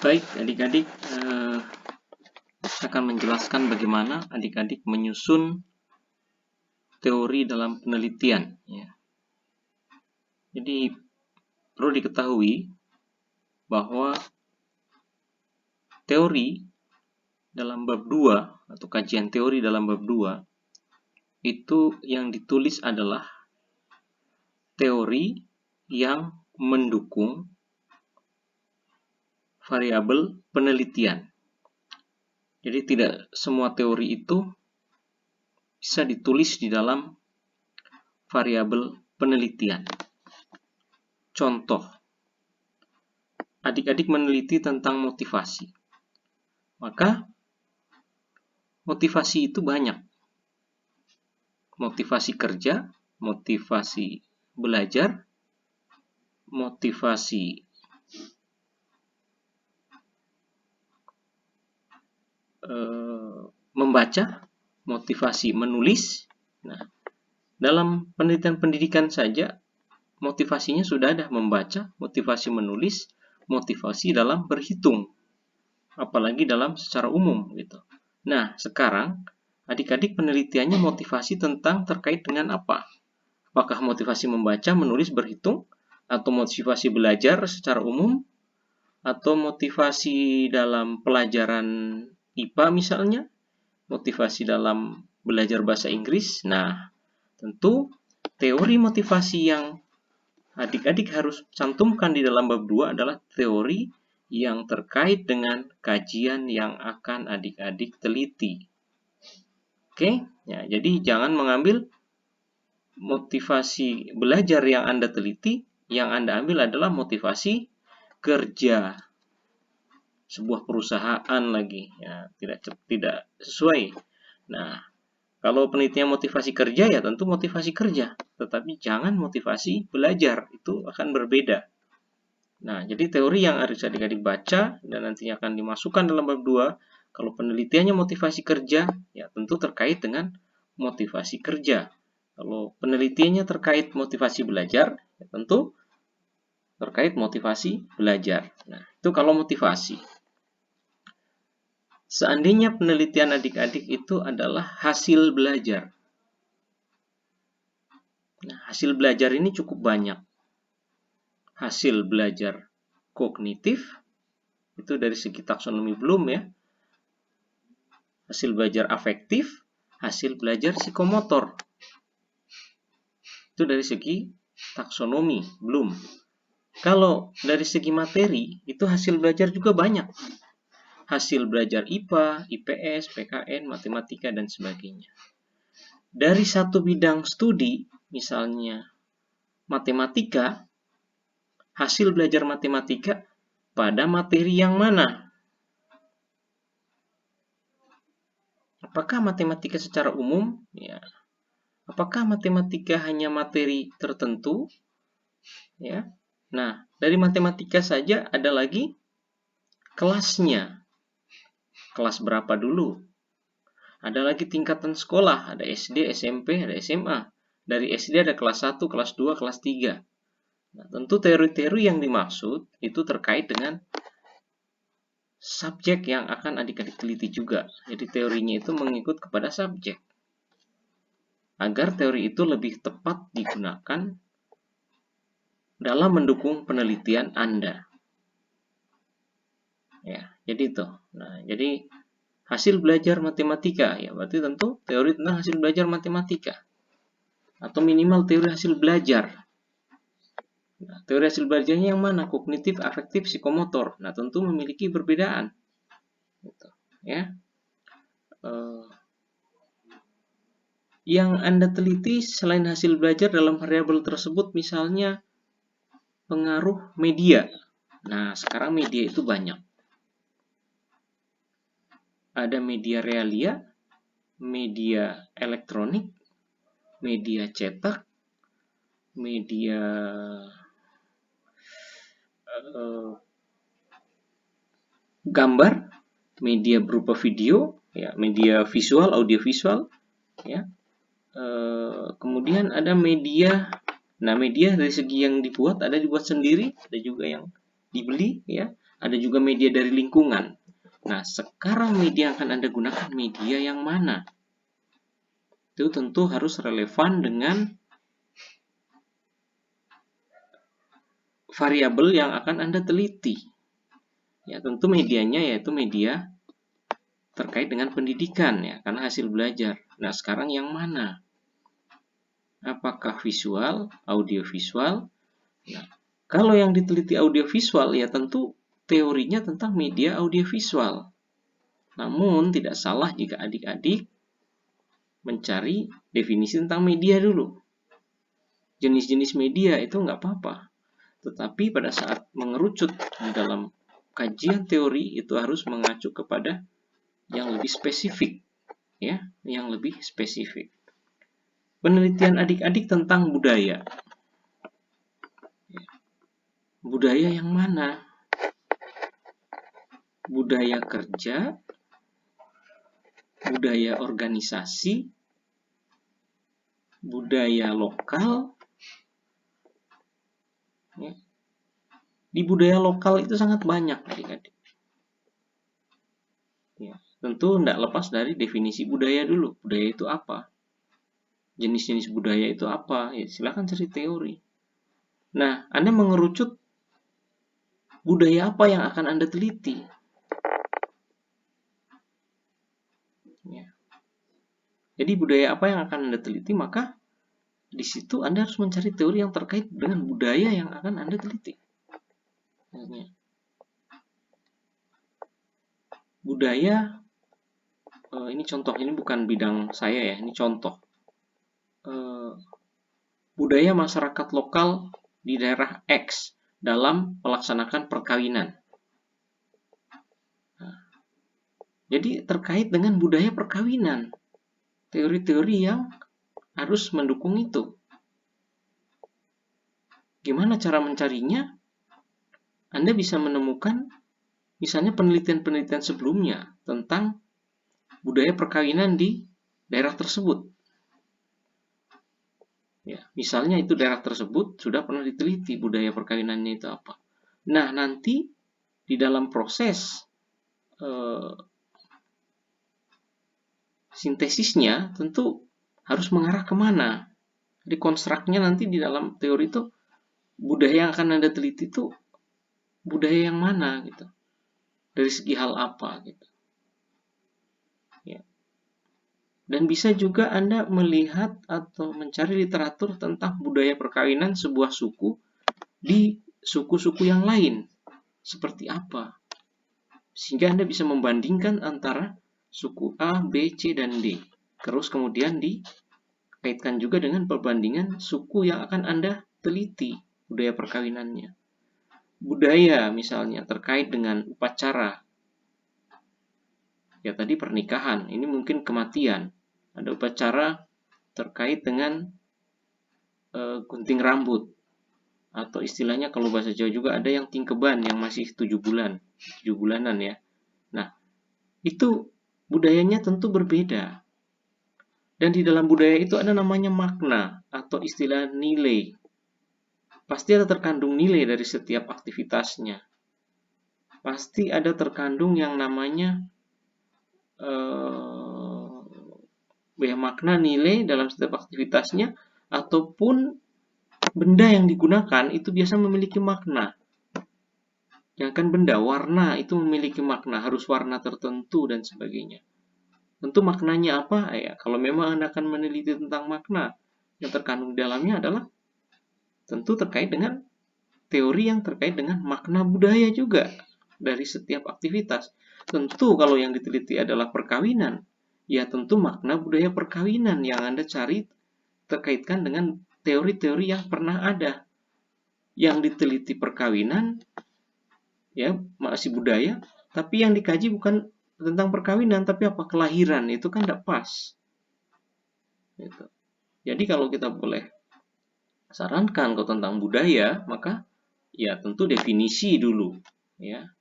Baik, adik-adik akan menjelaskan bagaimana adik-adik menyusun teori dalam penelitian. Ya. Jadi perlu diketahui bahwa teori dalam bab 2 atau kajian teori dalam bab 2 itu yang ditulis adalah teori yang mendukung variabel penelitian. Jadi tidak semua teori itu bisa ditulis di dalam variabel penelitian. Contoh, adik-adik meneliti tentang motivasi. Maka motivasi itu banyak. Motivasi kerja, motivasi belajar, motivasi membaca, motivasi menulis. Nah, dalam penelitian pendidikan saja motivasinya sudah ada, membaca, motivasi menulis, motivasi dalam berhitung, apalagi dalam secara umum gitu. Nah, sekarang adik-adik penelitiannya motivasi tentang terkait dengan apa? Apakah motivasi membaca, menulis, berhitung, atau motivasi belajar secara umum, atau motivasi dalam pelajaran IPA misalnya, motivasi dalam belajar bahasa Inggris. Nah, tentu teori motivasi yang adik-adik harus cantumkan di dalam bab 2 adalah teori yang terkait dengan kajian yang akan adik-adik teliti. Oke? Ya, jadi jangan mengambil motivasi belajar yang Anda teliti, yang Anda ambil adalah motivasi kerja sebuah perusahaan lagi. Ya, tidak sesuai. Nah, kalau penelitian motivasi kerja ya tentu motivasi kerja, tetapi jangan motivasi belajar, itu akan berbeda. Nah, jadi teori yang harus adik-adik baca dan nantinya akan dimasukkan dalam bab 2, kalau penelitiannya motivasi kerja, ya tentu terkait dengan motivasi kerja. Kalau penelitiannya terkait motivasi belajar, ya tentu terkait motivasi belajar. Nah, itu kalau motivasi. Seandainya penelitian adik-adik itu adalah hasil belajar. Nah, hasil belajar ini cukup banyak. Hasil belajar kognitif, itu dari segi taksonomi Bloom ya. Hasil belajar afektif, hasil belajar psikomotor. Itu dari segi taksonomi Bloom. Kalau dari segi materi, itu hasil belajar juga banyak. Hasil belajar IPA, IPS, PKN, matematika, dan sebagainya. Dari satu bidang studi, misalnya matematika, hasil belajar matematika pada materi yang mana? Apakah matematika secara umum? Ya. Apakah matematika hanya materi tertentu? Ya. Nah, dari matematika saja ada lagi kelasnya. Kelas berapa dulu? Ada lagi tingkatan sekolah, ada SD, SMP, ada SMA. Dari SD ada kelas 1, kelas 2, kelas 3. Nah, tentu teori-teori yang dimaksud itu terkait dengan subjek yang akan adik-adik teliti juga. Jadi teorinya itu mengikut kepada subjek. Agar teori itu lebih tepat digunakan dalam mendukung penelitian Anda. Ya, jadi itu. Nah, jadi hasil belajar matematika, ya berarti tentu teori tentang hasil belajar matematika. Atau minimal teori hasil belajar. Nah, teori hasil belajarnya yang mana? Kognitif, afektif, psikomotor. Nah, tentu memiliki perbedaan. Gitu, ya. Yang Anda teliti selain hasil belajar dalam variabel tersebut, misalnya pengaruh media. Nah, sekarang media itu banyak. Ada media realia, media elektronik, media cetak, media gambar, media berupa video, ya, media visual, audiovisual, ya. Kemudian ada media. Nah, media dari segi yang dibuat ada dibuat sendiri, ada juga yang dibeli, ya. ada juga media dari lingkungan. Nah, sekarang media yang akan Anda gunakan media yang mana? Itu tentu harus relevan dengan variabel yang akan Anda teliti. Ya, tentu medianya yaitu media terkait dengan pendidikan ya, karena hasil belajar. Nah, sekarang yang mana? Apakah visual, audiovisual? Nah, kalau yang diteliti audiovisual ya tentu teorinya tentang media audiovisual. Namun tidak salah jika adik-adik mencari definisi tentang media dulu. Jenis-jenis media itu nggak apa-apa. Tetapi pada saat mengerucut di dalam kajian teori itu harus mengacu kepada yang lebih spesifik. Ya, yang lebih spesifik. Penelitian adik-adik tentang budaya. Budaya yang mana? Budaya kerja, budaya organisasi, budaya lokal. Ya. Di budaya lokal itu sangat banyak adik-adik. Ya, tentu tidak lepas dari definisi budaya dulu. Budaya itu apa? Jenis-jenis budaya itu apa? Ya, silakan cari teori. Nah, Anda mengerucut budaya apa yang akan Anda teliti. Ya. Jadi budaya apa yang akan Anda teliti, maka di situ Anda harus mencari teori yang terkait dengan budaya yang akan Anda teliti. Budaya, ini contoh, ini bukan bidang saya ya, ini contoh. Budaya masyarakat lokal di daerah X dalam melaksanakan perkawinan. Nah, jadi terkait dengan budaya perkawinan, teori-teori yang harus mendukung itu. Gimana cara mencarinya? Anda bisa menemukan misalnya penelitian-penelitian sebelumnya tentang budaya perkawinan di daerah tersebut. Ya, misalnya itu daerah tersebut sudah pernah diteliti budaya perkawinannya itu apa. Nah, nanti di dalam proses sintesisnya tentu harus mengarah kemana. Di konstruknya nanti di dalam teori itu budaya yang akan Anda teliti itu budaya yang mana gitu. Dari segi hal apa gitu. Ya. Dan bisa juga Anda melihat atau mencari literatur tentang budaya perkawinan sebuah suku di suku-suku yang lain. Seperti apa? Sehingga Anda bisa membandingkan antara suku A, B, C, dan D. Terus kemudian dikaitkan juga dengan perbandingan suku yang akan Anda teliti budaya perkawinannya. Budaya misalnya terkait dengan upacara. Ya tadi pernikahan, ini mungkin kematian. Ada upacara terkait dengan gunting rambut. Atau istilahnya kalau bahasa Jawa juga ada yang tingkeban yang masih 7 bulanan ya. Nah, itu budayanya tentu berbeda. Dan di dalam budaya itu ada namanya makna atau istilah nilai. Pasti ada terkandung nilai dari setiap aktivitasnya. Pasti ada terkandung yang namanya makna nilai dalam setiap aktivitasnya, ataupun benda yang digunakan itu biasa memiliki makna. Yang kan benda, warna itu memiliki makna, harus warna tertentu dan sebagainya. Tentu maknanya apa? Ya, kalau memang Anda akan meneliti tentang makna, yang terkandung di dalamnya adalah tentu terkait dengan teori yang terkait dengan makna budaya juga dari setiap aktivitas. Tentu kalau yang diteliti adalah perkawinan, ya tentu makna budaya perkawinan yang Anda cari terkaitkan dengan teori-teori yang pernah ada. Yang diteliti perkawinan, ya masih budaya, tapi yang dikaji bukan tentang perkawinan, tapi apa? Kelahiran, itu kan tidak pas. Gitu. Jadi kalau kita boleh sarankan kalau tentang budaya, maka ya tentu definisi dulu. Ya,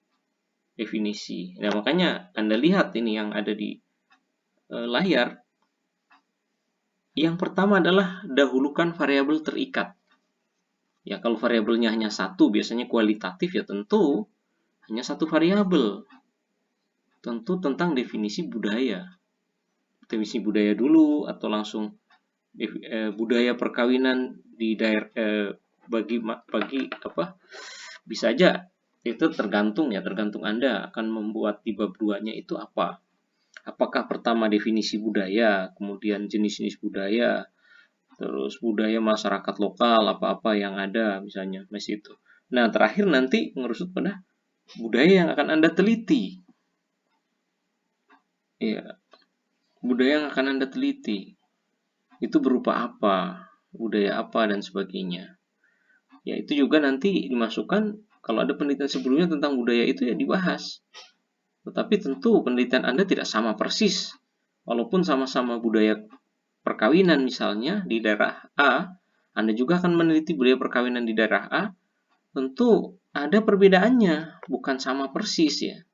definisi. Nah, makanya Anda lihat ini yang ada di layar. Yang pertama adalah dahulukan variabel terikat. Ya, kalau variabelnya hanya satu, biasanya kualitatif, ya tentu hanya satu variabel, tentu tentang definisi budaya. Definisi budaya dulu atau langsung budaya perkawinan di daerah bagi apa, bisa aja itu tergantung Anda akan membuat di bab 2-nya itu apa. Apakah pertama definisi budaya, kemudian jenis-jenis budaya, terus budaya masyarakat lokal, apa-apa yang ada misalnya, masih itu. Nah, terakhir nanti ngerusut pada budaya yang akan Anda teliti. Ya, budaya yang akan Anda teliti. Itu berupa apa, budaya apa, dan sebagainya. Ya, itu juga nanti dimasukkan, kalau ada penelitian sebelumnya tentang budaya itu ya dibahas. Tetapi tentu penelitian Anda tidak sama persis. Walaupun sama-sama budaya perkawinan misalnya di daerah A, Anda juga akan meneliti budaya perkawinan di daerah A, tentu ada perbedaannya, bukan sama persis ya.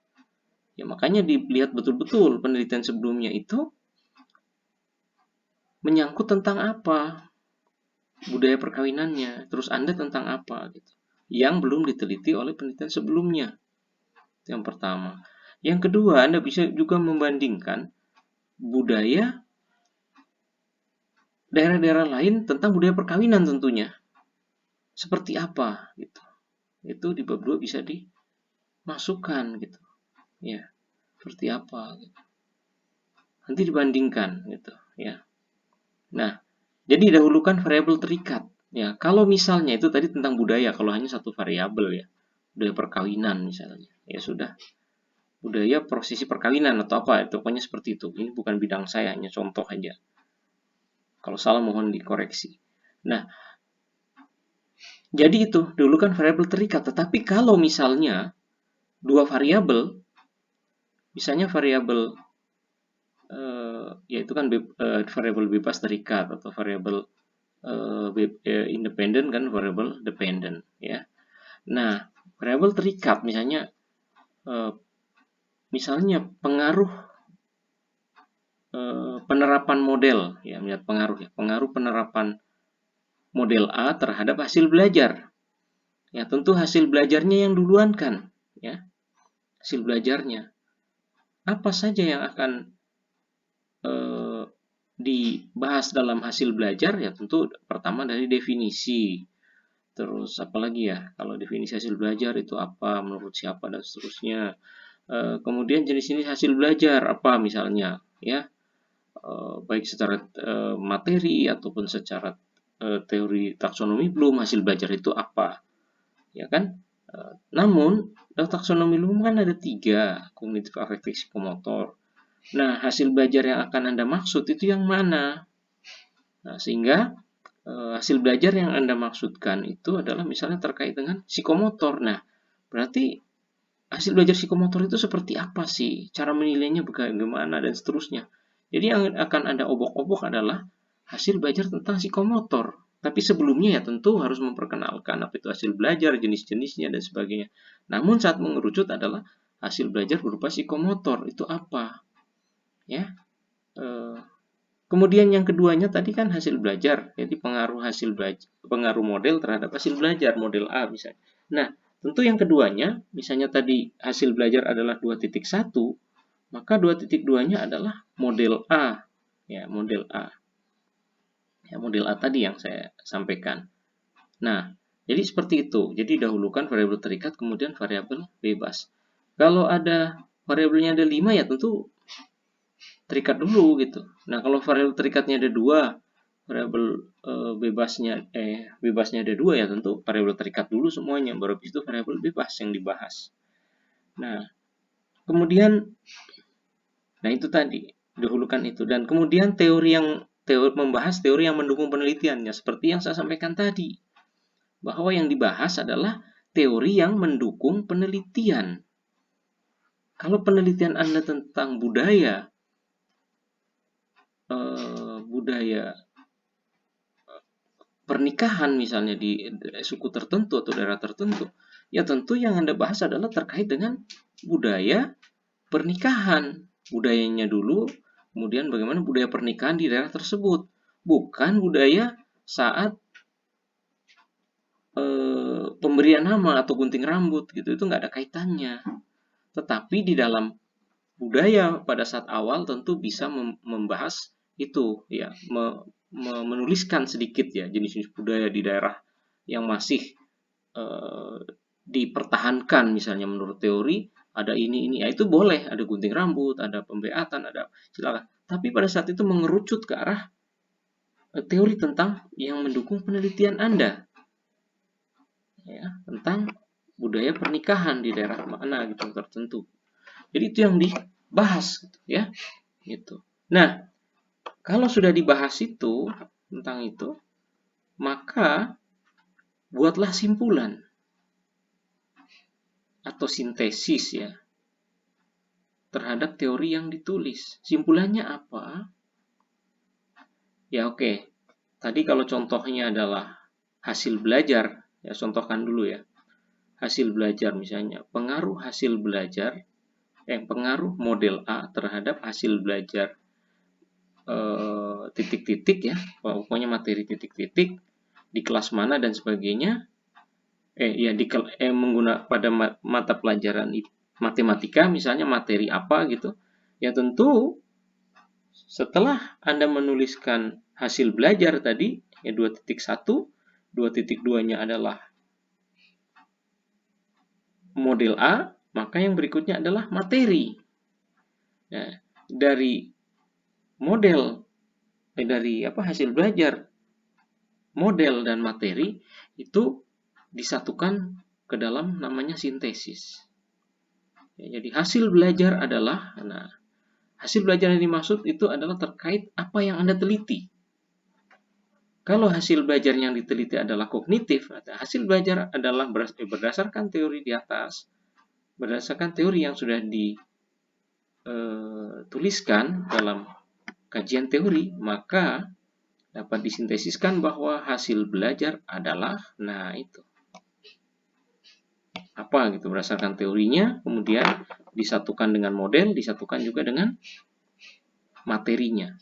Ya, makanya dilihat betul-betul penelitian sebelumnya itu menyangkut tentang apa budaya perkawinannya, terus Anda tentang apa gitu, yang belum diteliti oleh penelitian sebelumnya. Itu yang pertama. Yang kedua, Anda bisa juga membandingkan budaya daerah-daerah lain tentang budaya perkawinan tentunya. Seperti apa gitu. Itu di bab 2 bisa dimasukkan gitu. Ya, seperti apa gitu. Nanti dibandingkan gitu ya. Nah, jadi dahulukan variabel terikat. Ya, kalau misalnya itu tadi tentang budaya, kalau hanya satu variabel ya, budaya perkawinan misalnya, ya sudah, budaya prosesi perkawinan atau apa, itu pokoknya seperti itu. Ini bukan bidang saya, hanya contoh aja. Kalau salah mohon dikoreksi. Nah, jadi itu dahulukan variabel terikat. Tetapi kalau misalnya dua variabel, misalnya variabel yaitu kan variabel bebas terikat atau variabel independen kan variabel dependent ya. Nah, variabel terikat misalnya pengaruh penerapan model ya, melihat pengaruh penerapan model A terhadap hasil belajar. Ya, tentu hasil belajarnya yang duluan kan ya. Hasil belajarnya. Apa saja yang akan dibahas dalam hasil belajar ya, tentu pertama dari definisi. Terus apalagi ya, kalau definisi hasil belajar itu apa, menurut siapa, dan seterusnya. Kemudian jenis-jenis hasil belajar apa misalnya ya, baik secara materi ataupun secara teori taksonomi Bloom, hasil belajar itu apa ya kan. Namun taksonomi Bloom kan ada 3, kognitif, afektif, psikomotor. Nah, hasil belajar yang akan Anda maksud itu yang mana? Nah, sehingga hasil belajar yang Anda maksudkan itu adalah misalnya terkait dengan psikomotor. Nah, berarti hasil belajar psikomotor itu seperti apa sih? Cara menilainya bagaimana dan seterusnya. Jadi yang akan Anda obok-obok adalah hasil belajar tentang psikomotor. Tapi sebelumnya ya tentu harus memperkenalkan apa itu hasil belajar, jenis-jenisnya dan sebagainya. Namun saat mengerucut adalah hasil belajar berupa psikomotor itu apa? Ya. Kemudian yang keduanya tadi kan hasil belajar, jadi pengaruh model terhadap hasil belajar, model A misalnya. Nah, tentu yang keduanya, misalnya tadi hasil belajar adalah 2.1, maka 2.2-nya adalah model A. Ya, model A. Ya, model A tadi yang saya sampaikan. Nah, jadi seperti itu. Jadi dahulukan variabel terikat, kemudian variabel bebas. Kalau ada variabelnya ada 5 ya tentu terikat dulu gitu. Nah, kalau variabel terikatnya ada 2, variabel bebasnya ada 2 ya tentu variabel terikat dulu semuanya, baru habis itu variabel bebas yang dibahas. Nah, kemudian itu tadi dahulukan itu, dan kemudian membahas teori yang mendukung penelitiannya seperti yang saya sampaikan tadi, bahwa yang dibahas adalah teori yang mendukung penelitian. Kalau penelitian Anda tentang budaya pernikahan misalnya di suku tertentu atau daerah tertentu, ya tentu yang Anda bahas adalah terkait dengan budaya pernikahan, budayanya dulu, kemudian bagaimana budaya pernikahan di daerah tersebut, bukan budaya saat pemberian nama atau gunting rambut gitu, itu nggak ada kaitannya. Tetapi di dalam budaya pada saat awal tentu bisa membahas itu, ya, menuliskan sedikit ya jenis-jenis budaya di daerah yang masih dipertahankan, misalnya menurut teori ada ini ya, itu boleh, ada gunting rambut, ada pembeatan, ada silakan. Tapi pada saat itu mengerucut ke arah teori tentang yang mendukung penelitian Anda, ya, tentang budaya pernikahan di daerah mana gitu tertentu. Jadi itu yang dibahas gitu, ya, gitu. Nah, kalau sudah dibahas itu tentang itu, maka buatlah simpulan atau sintesis ya terhadap teori yang ditulis. Simpulannya apa? Ya oke. Tadi kalau contohnya adalah hasil belajar, ya contohkan dulu ya. Hasil belajar misalnya, pengaruh hasil belajar, pengaruh model A terhadap hasil belajar titik-titik ya, pokoknya materi titik-titik di kelas mana dan sebagainya. Menggunakan pada mata pelajaran matematika misalnya materi apa gitu. Ya tentu setelah Anda menuliskan hasil belajar tadi ya 2.1, 2.2-nya adalah model A, maka yang berikutnya adalah materi. Nah, dari model dari hasil belajar model dan materi itu disatukan ke dalam namanya sintesis. Ya, jadi hasil belajar adalah, hasil belajar yang dimaksud itu adalah terkait apa yang Anda teliti. Kalau hasil belajar yang diteliti adalah kognitif, hasil belajar adalah berdasarkan teori di atas, berdasarkan teori yang sudah dituliskan dalam kajian teori, maka dapat disintesiskan bahwa hasil belajar adalah, itu apa gitu, berdasarkan teorinya, kemudian disatukan dengan model, disatukan juga dengan materinya.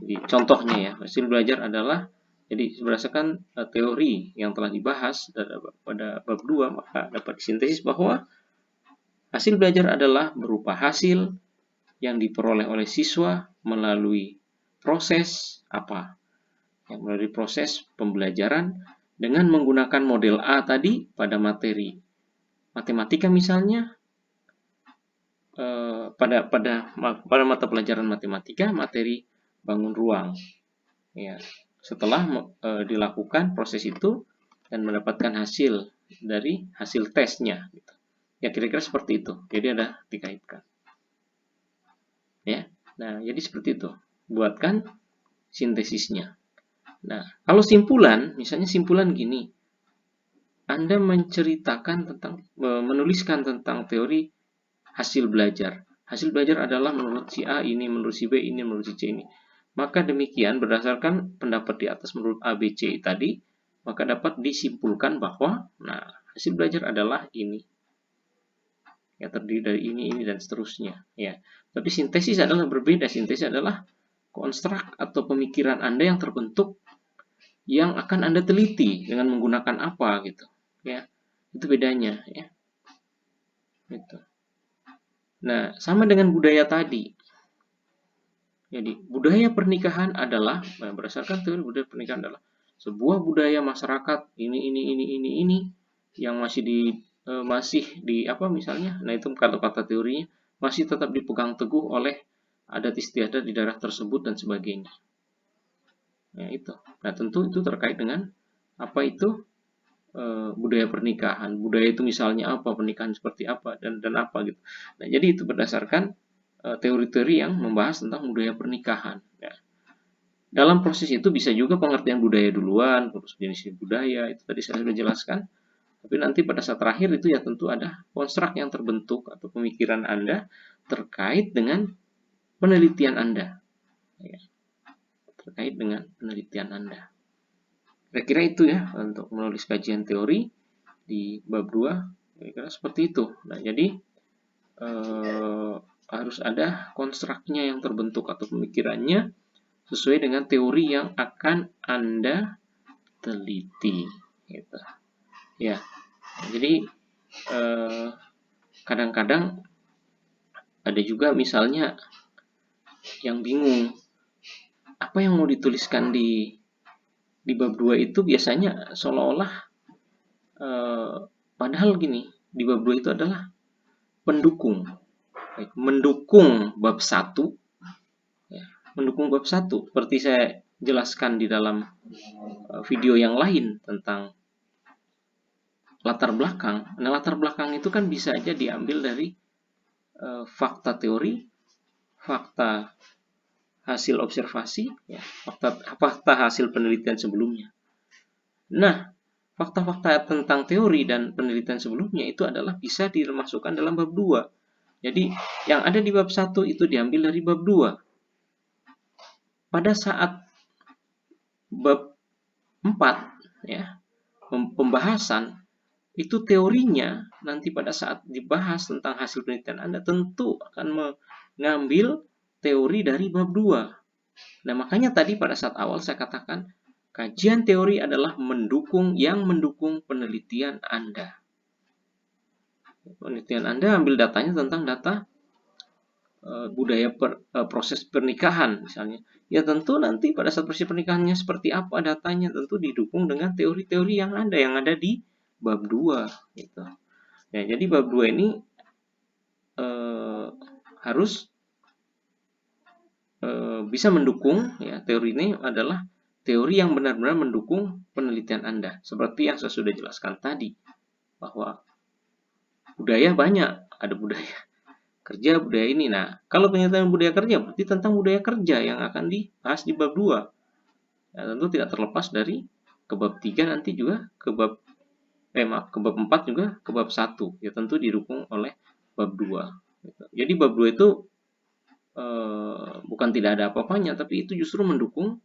Jadi contohnya ya, hasil belajar adalah jadi berdasarkan teori yang telah dibahas pada bab 2, maka dapat disintesis bahwa hasil belajar adalah berupa hasil yang diperoleh oleh siswa melalui proses melalui proses pembelajaran dengan menggunakan model A tadi pada materi matematika misalnya, pada mata pelajaran matematika materi bangun ruang. Ya, setelah dilakukan proses itu dan mendapatkan hasil dari hasil tesnya, gitu. Ya kira-kira seperti itu. Jadi ada dikaitkan. Ya, nah jadi seperti itu. Buatkan sintesisnya. Nah, kalau simpulan, misalnya simpulan gini, Anda menuliskan tentang teori hasil belajar. Hasil belajar adalah menurut si A ini, menurut si B ini, menurut si C ini. Maka demikian berdasarkan pendapat di atas menurut A, B, C tadi, maka dapat disimpulkan bahwa, hasil belajar adalah ini. Ya, terdiri dari ini, dan seterusnya. Ya, tapi sintesis adalah berbeda. Sintesis adalah konstruk atau pemikiran Anda yang terbentuk yang akan Anda teliti dengan menggunakan apa gitu. Ya, itu bedanya ya. Gitu. Nah, sama dengan budaya tadi. Jadi, budaya pernikahan adalah berdasarkan teori budaya pernikahan adalah sebuah budaya masyarakat ini yang masih di misalnya. Nah, itu kata-kata teorinya masih tetap dipegang teguh oleh adat istiadat di daerah tersebut dan sebagainya. Ya, itu. Nah, tentu itu terkait dengan apa itu budaya pernikahan. Budaya itu misalnya apa, pernikahan seperti apa dan apa gitu. Nah, jadi itu berdasarkan teori-teori yang membahas tentang budaya pernikahan. Ya. Dalam proses itu bisa juga pengertian budaya duluan, terus jenis budaya, itu tadi saya sudah jelaskan. Tapi nanti pada saat terakhir itu ya tentu ada konstruk yang terbentuk atau pemikiran Anda terkait dengan penelitian Anda. Ya. Terkait dengan penelitian Anda. Kira-kira itu ya untuk menulis kajian teori di bab 2. Kira-kira seperti itu. Nah, jadi harus ada konstruknya yang terbentuk atau pemikirannya sesuai dengan teori yang akan Anda teliti. gitu. Ya, jadi kadang-kadang ada juga misalnya yang bingung apa yang mau dituliskan di bab 2 itu biasanya seolah-olah padahal gini, di bab 2 itu adalah pendukung. Mendukung bab 1, ya, mendukung bab 1 seperti saya jelaskan di dalam video yang lain tentang latar belakang. Nah, latar belakang itu kan bisa aja diambil dari fakta teori, fakta hasil observasi, ya, fakta hasil penelitian sebelumnya. Nah, fakta-fakta tentang teori dan penelitian sebelumnya itu adalah bisa dimasukkan dalam bab 2. Jadi, yang ada di bab 1 itu diambil dari bab 2. Pada saat bab 4, ya, pembahasan, itu teorinya nanti pada saat dibahas tentang hasil penelitian Anda tentu akan mengambil teori dari bab 2. Nah, makanya tadi pada saat awal saya katakan kajian teori adalah mendukung penelitian Anda. Penelitian Anda ambil datanya tentang data budaya proses pernikahan misalnya. Ya tentu nanti pada saat proses pernikahannya seperti apa datanya tentu didukung dengan teori-teori yang ada di bab 2 gitu. Ya, jadi bab 2 ini harus bisa mendukung, ya, teori ini adalah teori yang benar-benar mendukung penelitian Anda. Seperti yang saya sudah jelaskan tadi, bahwa budaya banyak, ada budaya kerja, budaya ini. Nah, kalau penelitian budaya kerja berarti tentang budaya kerja yang akan dibahas di bab 2. Ya, tentu tidak terlepas dari ke bab 3 nanti juga ke bab 4 juga ke bab 1. Ya tentu didukung oleh bab 2. Gitu. Jadi bab 2 itu bukan tidak ada apa-apanya, tapi itu justru mendukung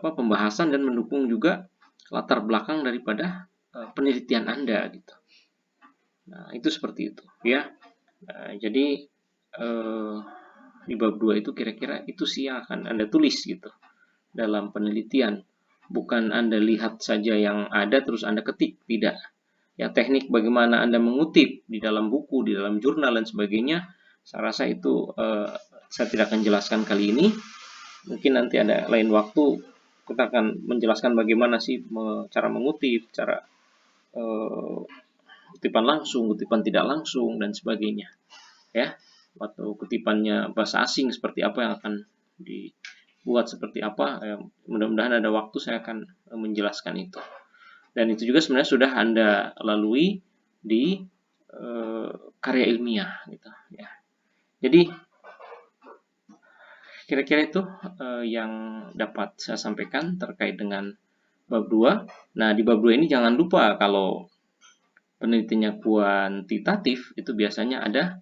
pembahasan dan mendukung juga latar belakang daripada penelitian Anda gitu. Nah, itu seperti itu ya. Jadi di bab 2 itu kira-kira itu sih yang akan Anda tulis gitu dalam penelitian. Bukan Anda lihat saja yang ada terus Anda ketik, tidak. Ya, teknik bagaimana Anda mengutip di dalam buku, di dalam jurnal dan sebagainya, saya rasa itu saya tidak akan jelaskan kali ini. Mungkin nanti ada lain waktu kita akan menjelaskan bagaimana sih cara mengutip, cara kutipan langsung, kutipan tidak langsung dan sebagainya. Ya, atau kutipannya bahasa asing seperti apa yang akan dibuat seperti apa. Mudah-mudahan ada waktu saya akan menjelaskan itu. Dan itu juga sebenarnya sudah Anda lalui di karya ilmiah gitu ya. Jadi kira-kira itu yang dapat saya sampaikan terkait dengan bab 2. Nah, di bab 2 ini jangan lupa kalau penelitiannya kuantitatif itu biasanya ada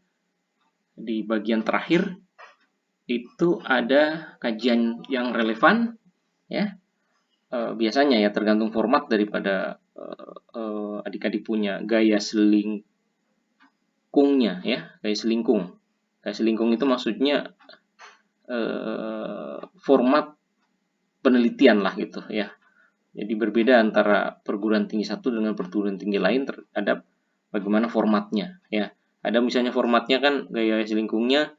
di bagian terakhir itu ada kajian yang relevan ya. Biasanya ya tergantung format daripada adik-adik punya gaya selingkungnya ya, gaya selingkung. Gaya selingkung itu maksudnya format penelitian lah gitu ya. Jadi berbeda antara perguruan tinggi satu dengan perguruan tinggi lain terhadap bagaimana formatnya ya. Ada misalnya formatnya kan gaya selingkungnya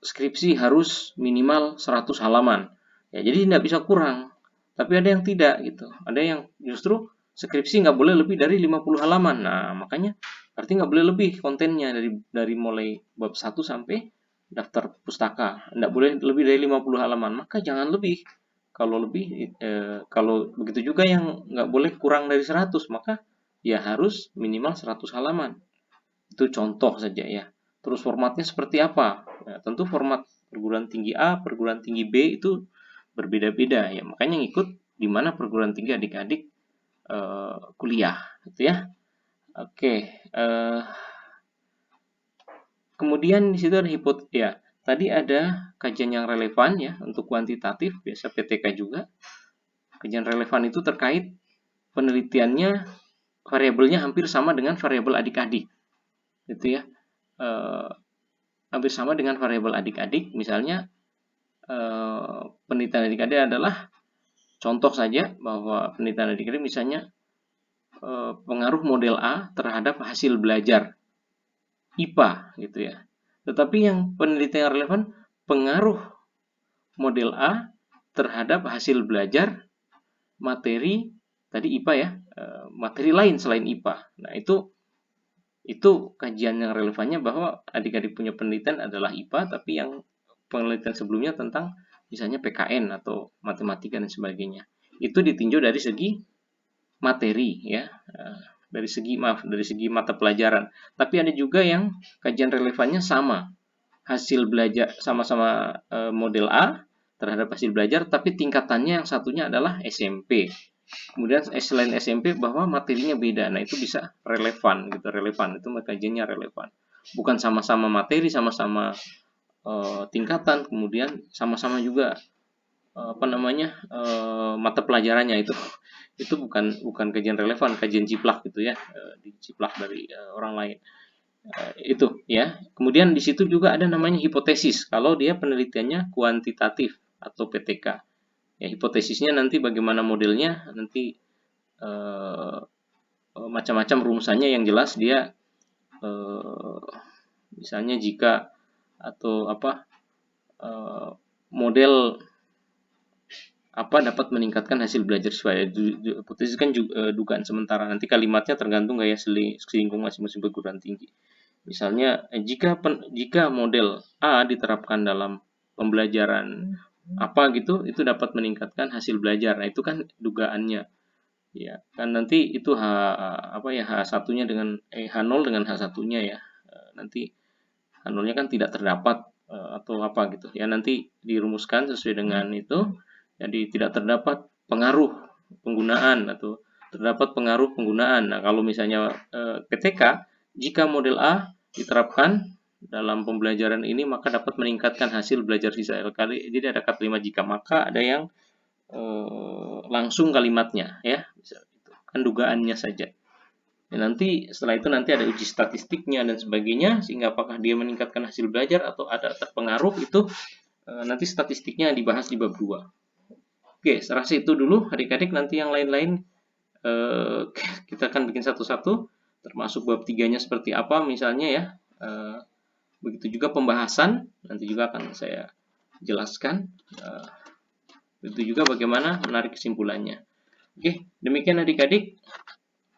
skripsi harus minimal 100 halaman. Ya, jadi tidak bisa kurang. Tapi ada yang tidak gitu. Ada yang justru skripsi nggak boleh lebih dari 50 halaman. Nah, makanya berarti nggak boleh lebih kontennya dari mulai bab 1 sampai daftar pustaka. Nggak boleh lebih dari 50 halaman. Maka jangan lebih. Kalau lebih, kalau begitu juga yang nggak boleh kurang dari 100, maka ya harus minimal 100 halaman. Itu contoh saja ya. Terus formatnya seperti apa? Nah, tentu format perguruan tinggi A, perguruan tinggi B itu berbeda-beda ya. Makanya ngikut di mana perguruan tinggi adik-adik kuliah, gitu ya. Oke. Kemudian di situ ada ya. Tadi ada kajian yang relevan ya untuk kuantitatif, biasa PTK juga. Kajian relevan itu terkait penelitiannya variabelnya hampir sama dengan variabel adik-adik, gitu ya. Hampir sama dengan variabel adik-adik, misalnya penelitian adik-adik adalah Contoh saja bahwa penelitian adik-adik misalnya pengaruh model A terhadap hasil belajar IPA gitu ya. Tetapi yang penelitian relevan pengaruh model A terhadap hasil belajar materi tadi IPA ya, materi lain selain IPA. Nah, itu kajian yang relevannya bahwa adik-adik punya penelitian adalah IPA, tapi yang penelitian sebelumnya tentang misalnya PKN atau matematika dan sebagainya. Itu ditinjau dari segi materi ya, dari segi mata pelajaran. Tapi ada juga yang kajian relevannya sama, hasil belajar sama-sama model A terhadap hasil belajar, tapi tingkatannya yang satunya adalah SMP. Kemudian selain SMP bahwa materinya beda, nah itu bisa relevan gitu, relevan itu kajiannya relevan. Bukan sama-sama materi, sama-sama tingkatan, kemudian sama-sama juga mata pelajarannya itu bukan kajian relevan, kajian ciplak gitu ya, diciplak dari orang lain. Itu ya. Kemudian di situ juga ada namanya hipotesis kalau dia penelitiannya kuantitatif atau PTK. Ya, hipotesisnya nanti bagaimana modelnya, nanti macam-macam rumusannya, yang jelas dia misalnya jika atau model apa dapat meningkatkan hasil belajar siswa. Hipotesis kan juga dugaan sementara. Nanti kalimatnya tergantung gaya selingkuh masing-masing perguruan tinggi. Misalnya jika model A diterapkan dalam pembelajaran apa gitu, itu dapat meningkatkan hasil belajar. Nah, itu kan dugaannya. Ya, kan nanti itu H1-nya dengan H0 dengan H1-nya ya. Nanti H0-nya kan tidak terdapat atau apa gitu. Ya, nanti dirumuskan sesuai dengan itu. Jadi tidak terdapat pengaruh penggunaan atau terdapat pengaruh penggunaan. Nah, kalau misalnya PTK, jika model A diterapkan dalam pembelajaran ini maka dapat meningkatkan hasil belajar siswa. Jadi ada kalimat jika, maka ada yang langsung kalimatnya ya. Bisa itu kan dugaannya saja. Dan nanti setelah itu nanti ada uji statistiknya dan sebagainya, sehingga apakah dia meningkatkan hasil belajar atau ada terpengaruh itu nanti statistiknya dibahas di bab 2. Oke, serasa itu dulu adik-adik, nanti yang lain-lain kita akan bikin satu-satu, termasuk bab 3-nya seperti apa misalnya ya. Begitu juga pembahasan, nanti juga akan saya jelaskan. Begitu juga bagaimana menarik kesimpulannya. Oke, demikian adik-adik.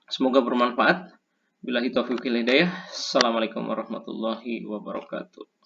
Semoga bermanfaat. Billahi taufiq wal hidayah. Assalamualaikum warahmatullahi wabarakatuh.